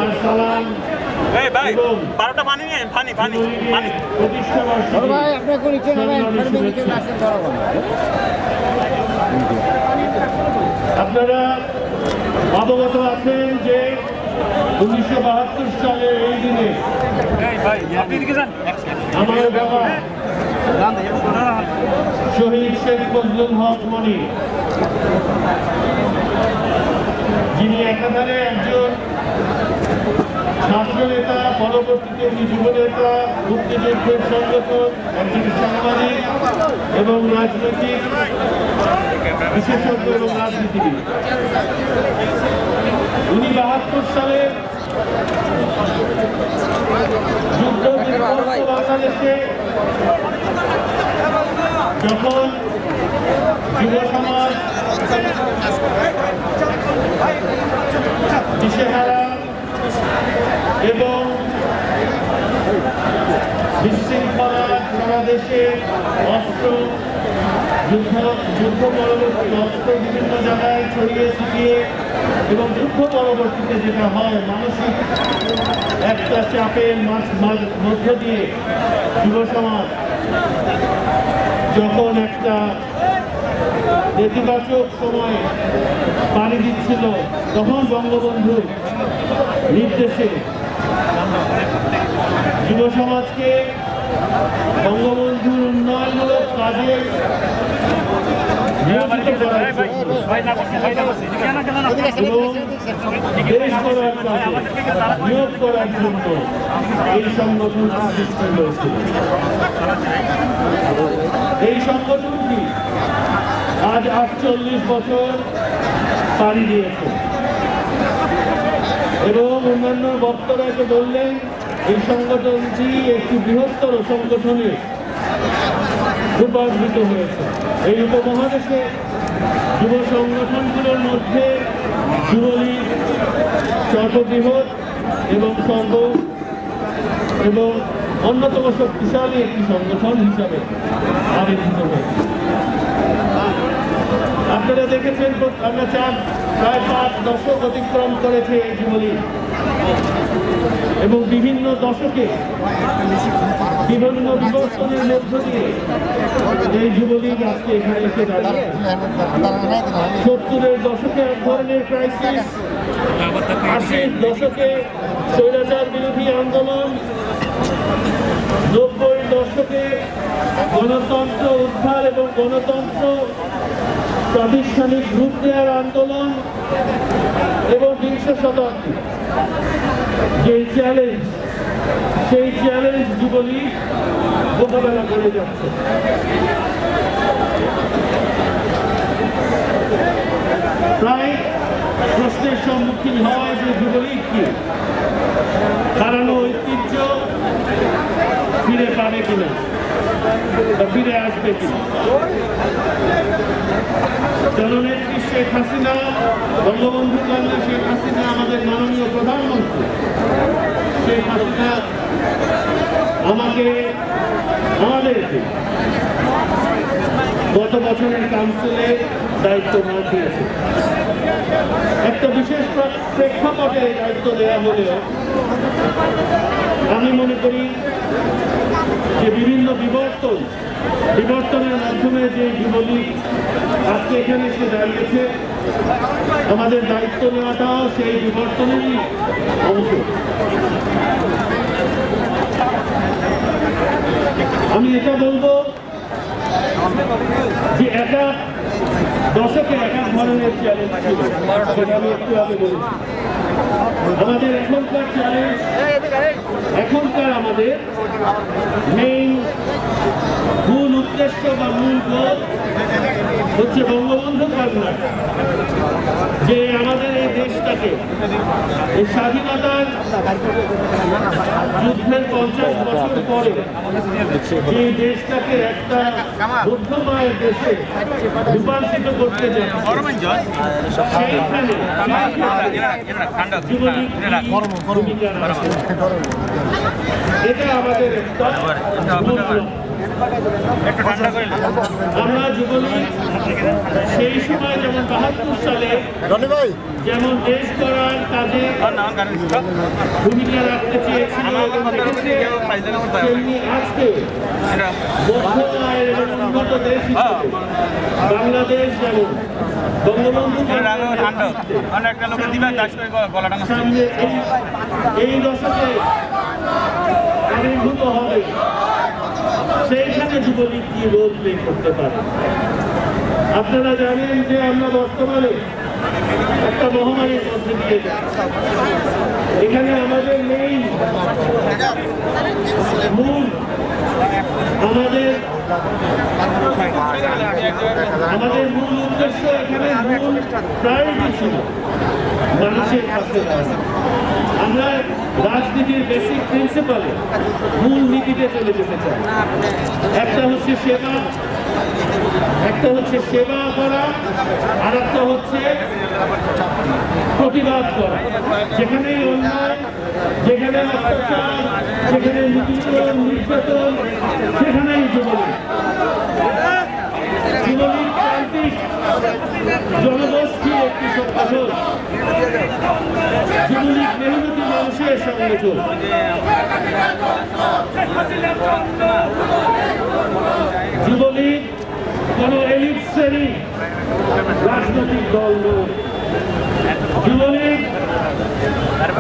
আমার সালাম এবং আপনারা অবগত আছেন যে 1972 সালের এই দিনে আমার বাবা শহীদ শেখ ফজলুল হক মনি, যিনি একাধারে একজন ছাত্রনেতা, পরবর্তীতে যুবনেতা, মুক্তিযুদ্ধের সংগঠন, একজন সাংবাদিক এবং রাজনৈতিক বিশেষজ্ঞ এবং রাজনীতিবিদ। উনি 72 সালে যুদ্ধ বাংলাদেশে যখন যুব সমাজ দিশেহারা এবং বিশৃঙ্খলা সারা দেশে অস্ত্র, যুদ্ধ পরবর্তী অস্ত্র বিভিন্ন জায়গায় ছড়িয়ে ছিটিয়ে এবং যুদ্ধ পরবর্তীতে যেটা হয় মানসিক একটা চাপের মধ্য দিয়ে যুব সমাজ যখন একটা নেতিবাচক সময় পাড়ি দিচ্ছিল, তখন বঙ্গবন্ধু নির্দেশে যুব সমাজকে বঙ্গবন্ধুর উন্নয়নমূলক কাজে নিয়োগ করার জন্য এই সংগঠন সৃষ্টি হয়েছিল। এই সংগঠনটি আজ 48 বছর পাড়ি দিয়েছে এবং অন্যান্য বক্তারা এসে বললেন এই সংগঠনটি একটি বৃহত্তর সংগঠনে রূপান্তরিত হয়েছে। এই উপমহাদেশে যুব সংগঠনগুলোর মধ্যে যুবলীগ সর্ববৃহৎ এবং অন্যতম শক্তিশালী একটি সংগঠন হিসাবে আবির্ভূত হয়েছে। আপনারা দেখেছেন আমরা প্রায় 5 দশক অতিক্রম করেছে এই যুবলীগ এবং বিভিন্ন দশকে বিভিন্ন বিবর্তনের মধ্য দিয়ে এই যুবলীগ আজকে এখানে এসে দাঁড়িয়ে। 70-এর দশকে এক ধরনের ক্রাইসিস, 80-র দশকে স্বৈরাচার বিরোধী আন্দোলন, 90-এর দশকে গণতন্ত্র উদ্ধার এবং গণতন্ত্র প্রাতিষ্ঠানিক রূপ দেওয়ার আন্দোলন এবং 20 শতাব্দী যে চ্যালেঞ্জ, সেই চ্যালেঞ্জ যুবলীগ মোকাবেলা করে যাচ্ছে। প্রায় প্রশ্নের সম্মুখীন হয় যে যুবলীগ কি হারানো ঐতিহ্য ফিরে পাবে কিনা বা ফিরে আসবে কিনা। জননেত্রী শেখ হাসিনা, বঙ্গবন্ধু কন্যা শেখ হাসিনা, আমাদের মাননীয় প্রধানমন্ত্রী শেখ হাসিনা আমাদেরকে গত বছরের কাউন্সিলে দায়িত্বভার দিয়েছে। একটা বিশেষ প্রেক্ষাপটে দায়িত্ব দেওয়া হলেও আমি মনে করি যে বিভিন্ন বিবর্তনের মাধ্যমে যে যুবলীগ আজকে এখানে এসে দাঁড়িয়েছে, আমাদের দায়িত্ব নেওয়াটাও সেই বিবর্তনেরই অংশ। আমি এটা বলবো যে দশকে এক ধরনের চ্যালেঞ্জ ছিল, সেটা আমি একটু আগে বলেছি। আমাদের এখনকার চ্যালেঞ্জ, আমাদের মেইন মূল উদ্দেশ্য বা মূল গোল হচ্ছে বঙ্গবন্ধু কন্যা, যে আমাদের এই দেশটাকে এই স্বাধীনতার যুদ্ধের 50 বছর পরে যে দেশটাকে একটা বুদ্ধময় দেশে রূপান্তরিত করতে যাচ্ছে, সেইখানে এটা আমাদের একটা আমরা যুবলীগ সেই সময় যেমন ৭২ সালে যেমন দেশ করার কাজে ভূমিকা রাখতে চেয়েছিল তেমনি আজকে বৌদ্ধ আয়ের এবং উন্নত দেশ হিসেবে বাংলাদেশ যেমন বঙ্গবন্ধু সামনে এই দশকে আবির্ভূত হবে, সেইখানে যুবলীগ কি রোল প্লে করতে পারে। আপনারা জানেন যে আমরা বর্তমানে একটা মহামারীর মধ্যে দিয়ে যাচ্ছি। এখানে আমাদের মেইন মূল আমাদের মূল উদ্দেশ্য, এখানে মূল প্রায়োরিটি ছিল মানুষের কাছে। আমরা রাজনীতির বেসিক প্রিন্সিপালে মূল নীতিতে চলে যেতে চাই। একটা হচ্ছে সেবা করা, আর একটা হচ্ছে প্রতিবাদ করা। যেখানেই অন্যায়, যেখানে অত্যাচার, যেখানে নির্যাতন, সেখানেই যুবলীগ প্রান্তিক জনগোষ্ঠী একটি সংগঠন। যুবলীগ মেহনতি মানুষের সংগঠন। যুবলীগ কোন এলিট শ্রেণী রাজনৈতিক দল নয়। যুবলীগ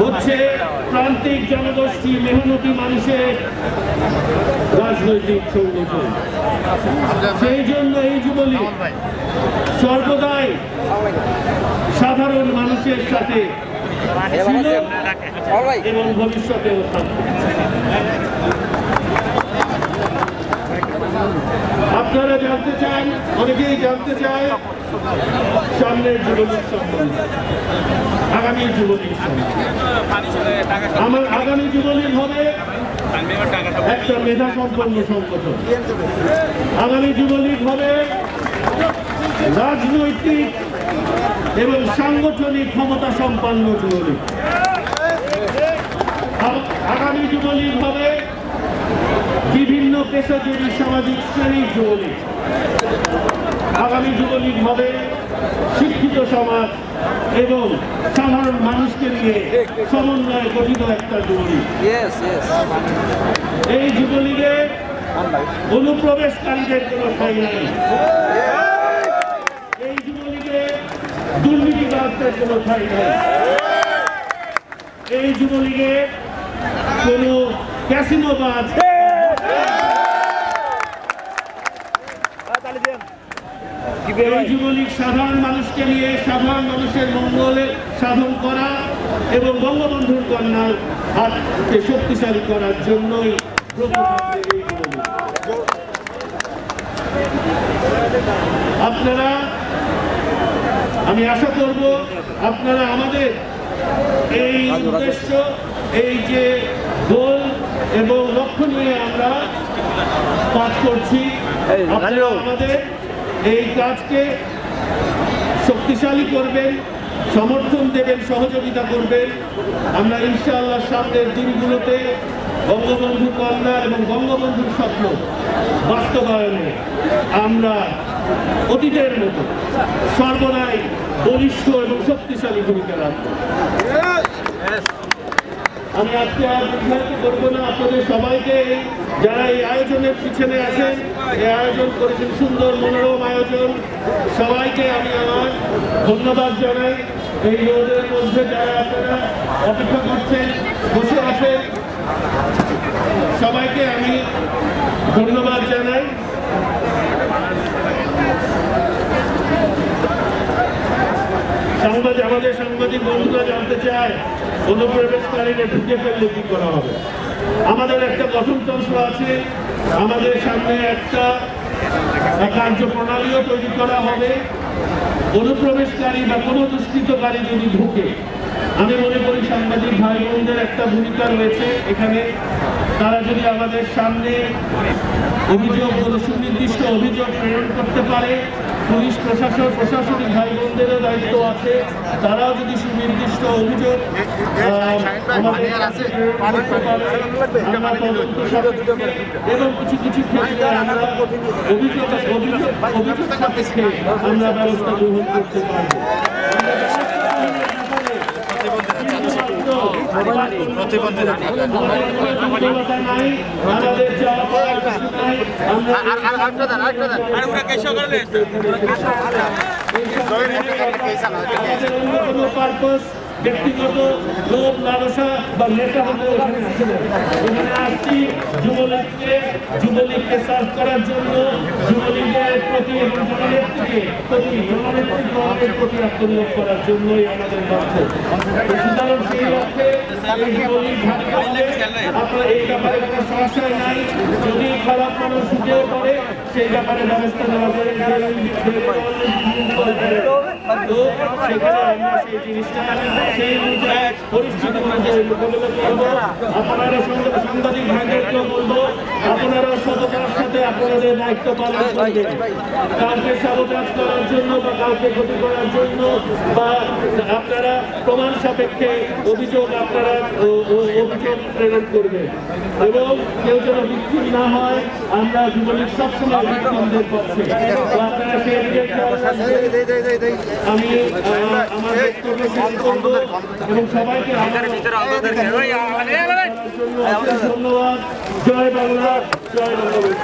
হচ্ছে প্রান্তিক জনগোষ্ঠী মেহনতি মানুষের রাজনৈতিক সংগঠন। সেই জন্য এই যুবলীগ সর্বদাই সাধারণ মানুষের সাথে ছিল এবং ভবিষ্যতেও থাকবে। আপনারা জানতে চান, অনেকেই জানতে চায় সামনের যুবলীগ সম্বন্ধে, আগামী যুবলীগ সম্বন্ধে। আমার আগামী যুবলীগ হবে একটা মেধা সম্পন্ন সংগঠন। আগামী যুবলীগ হবে রাজনৈতিক এবং সাংগঠনিক ক্ষমতা সম্পন্ন যুবলীগ। আগামী যুবলীগ হবে বিভিন্ন পেশাজীবী সামাজিক শ্রেণীর যুবলীগ। আগামী যুবলীগ হবে শিক্ষিত সমাজ এবং সাধারণ মানুষকে নিয়ে সমন্বয়ে গঠিত একটা যুবলীগ। এই যুবলীগে অনুপ্রবেশকারীদের কোনো ঠাঁই নেই। এই যুবলীগে দুর্নীতিবাদদের কোনো ঠাঁই নেই। এই যুবলীগে কোনো ক্যাসিনোবাজ, এই যুবলীগ সাধারণ মানুষকে নিয়ে সাধারণ মানুষের মঙ্গলে সাধন করা এবং বঙ্গবন্ধুর কন্যার হাতকে শক্তিশালী করার জন্যই আপনারা, আমি আশা করব আপনারা আমাদের এই উদ্দেশ্য, এই যে গোল এবং লক্ষ্য নিয়ে আমরা কাজ করছি, আপনারা আমাদের এই কাজকে শক্তিশালী করবেন, সমর্থন দেবেন, সহযোগিতা করবেন। আমরা ইনশাআল্লাহ সামনের দিনগুলোতে বঙ্গবন্ধু কন্যা এবং বঙ্গবন্ধুর স্বপ্ন বাস্তবায়নে আমরা অতীতের মতো সর্বদাই বলিষ্ঠ এবং শক্তিশালী ভূমিকা রাখব। আমি আজকে আর দীর্ঘায়িত করবো না। আপনাদের সবাইকে, যারা এই আয়োজনের পিছনে আছেন, এই আয়োজন করেছেন, সুন্দর মনোরম আয়োজন, সবাইকে আমি আমার ধন্যবাদ জানাই। এই রোদের মধ্যে যারা আপনারা অপেক্ষা করছেন, বসে আছেন, সবাইকে আমি ধন্যবাদ জানাই। আমাদের সাংবাদিক বন্ধুরা জানতে চায় অনুপ্রবেশকারীরা ঢুকে ফেললে কি করা হবে। আমাদের একটা গঠনতন্ত্র আছে, আমাদের সামনে একটা কার্যপ্রণালীও তৈরি করা হবে। অনুপ্রবেশকারী বা কোনো দুষ্কৃতকারী যদি ঢুকে, আমি মনে করি সাংবাদিক ভাই বোনদের একটা ভূমিকা রয়েছে এখানে। তারা যদি আমাদের সামনে অভিযোগ, কোনো সুনির্দিষ্ট অভিযোগ প্রেরণ করতে পারে, পুলিশ প্রশাসন প্রশাসনিক ভাই বোনদেরও দায়িত্ব আছে, তারাও যদি সুনির্দিষ্ট অভিযোগ আমাদের কাছে প্রেরণ করতে পারে, আমরা তদন্ত সাপেক্ষে এবং কিছু কিছু ক্ষেত্রে আমরা অভিযোগ সাপেক্ষে আমরা ব্যবস্থা গ্রহণ করতে পারবো। ব্যক্তিগত লোভ লালসা বা নেতা হতে এখানে আসছি যুবলীগকে সার্ভ করার জন্য, যুবলীগের প্রতি এবং জননেত্রীকে প্রতি আত্মনিয়োগ করার জন্যই আমাদের লক্ষ্য। সুতরাং সেই লক্ষ্যে এই যুবলীগ আপনার এই ব্যাপারে কোনো সমস্যা নাই। যদি খারাপ মানুষ উঠেও পড়ে সেই ব্যাপারে ব্যবস্থা নেওয়া যায়, তো সেখানে আমরা সেই জিনিসটা সেই অনুযায়ী পরিস্থিতি অনুযায়ী মোকাবিলা করবো। আপনারা সাংবাদিক ভাইদেরকেও বলবো, আপনারা সততার সাথে আপনাদের দায়িত্ব পালন করবেন। কাউকে সাবোটাজ করার জন্য বা কাউকে ক্ষতি করার জন্য বা আপনারা প্রমাণ সাপেক্ষে অভিযোগ প্রেরণ করবেন এবং কেউ যেন ভিকটিম না হয়। আমরা যুবলীগ সবসময় ভিকটিমদের পক্ষে, আপনারা সেই দিকে আমি আমার বক্তব্য শেষ করব এবং সবাইকে ধন্যবাদ। জয় বাংলা, জয় বাংলাদেশ।